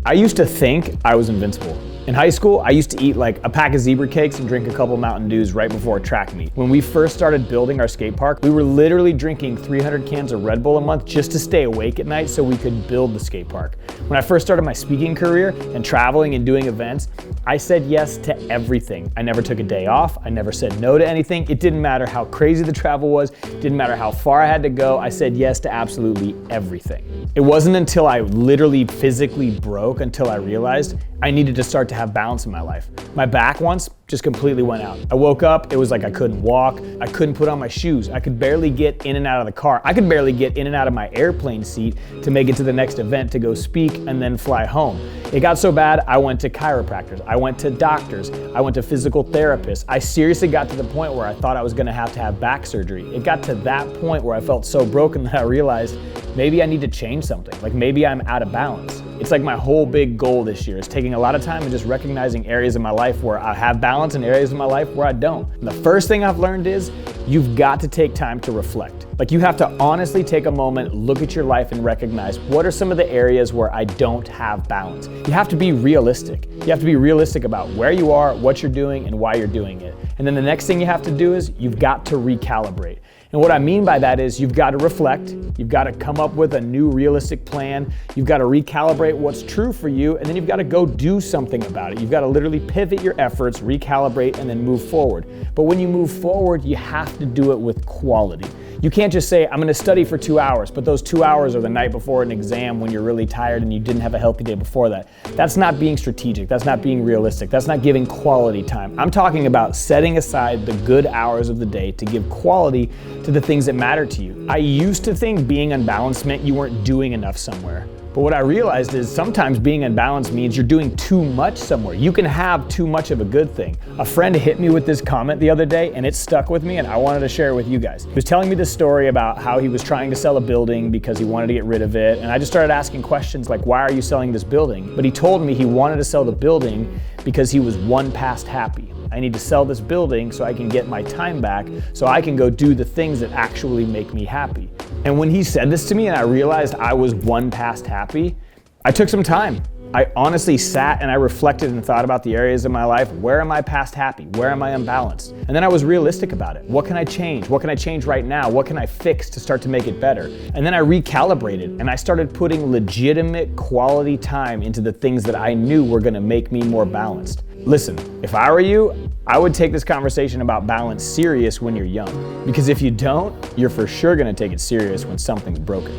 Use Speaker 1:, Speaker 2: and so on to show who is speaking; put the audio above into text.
Speaker 1: I used to think I was invincible. In high school, I used to eat like a pack of zebra cakes and drink a couple Mountain Dews right before a track meet. When we first started building our skate park, we were literally drinking 300 cans of Red Bull a month just to stay awake at night so we could build the skate park. When I first started my speaking career and traveling and doing events, I said yes to everything. I never took a day off. I never said no to anything. It didn't matter how crazy the travel was. It didn't matter how far I had to go. I said yes to absolutely everything. It wasn't until I literally physically broke until I realized I needed to start to have balance in my life. My back once just completely went out. I woke up, it was like I couldn't walk, I couldn't put on my shoes, I could barely get in and out of the car, I could barely get in and out of my airplane seat to make it to the next event to go speak and then fly home. It got so bad, I went to chiropractors, I went to doctors, I went to physical therapists. I seriously got to the point where I thought I was gonna have back surgery. It got to that point where I felt so broken that I realized maybe I need to change something. Like maybe I'm out of balance. It's like my whole big goal this year is taking a lot of time and just recognizing areas of my life where I have balance and areas of my life where I don't. And the first thing I've learned is you've got to take time to reflect. Like you have to honestly take a moment, look at your life and recognize what are some of the areas where I don't have balance. You have to be realistic. You have to be realistic about where you are, what you're doing, and why you're doing it. And then the next thing you have to do is you've got to recalibrate. And what I mean by that is you've got to reflect, you've got to come up with a new realistic plan, you've got to recalibrate what's true for you, and then you've got to go do something about it. You've got to literally pivot your efforts, recalibrate, and then move forward. But when you move forward, you have to do it with quality. You can't just say, I'm gonna study for 2 hours, but those 2 hours are the night before an exam when you're really tired and you didn't have a healthy day before that. That's not being strategic, that's not being realistic, that's not giving quality time. I'm talking about setting aside the good hours of the day to give quality to the things that matter to you. I used to think being unbalanced meant you weren't doing enough somewhere. But what I realized is sometimes being unbalanced means you're doing too much somewhere. You can have too much of a good thing. A friend hit me with this comment the other day and it stuck with me and I wanted to share it with you guys. He was telling me this story about how he was trying to sell a building because he wanted to get rid of it. And I just started asking questions like, why are you selling this building? But he told me he wanted to sell the building because he was one past happy. I need to sell this building so I can get my time back so I can go do the things that actually make me happy. And when he said this to me and I realized I was one past happy, I took some time. I honestly sat and I reflected and thought about the areas of my life. Where am I past happy? Where am I unbalanced? And then I was realistic about it. What can I change? What can I change right now? What can I fix to start to make it better? And then I recalibrated and I started putting legitimate quality time into the things that I knew were gonna make me more balanced. Listen, if I were you, I would take this conversation about balance serious when you're young. Because if you don't, you're for sure gonna take it serious when something's broken.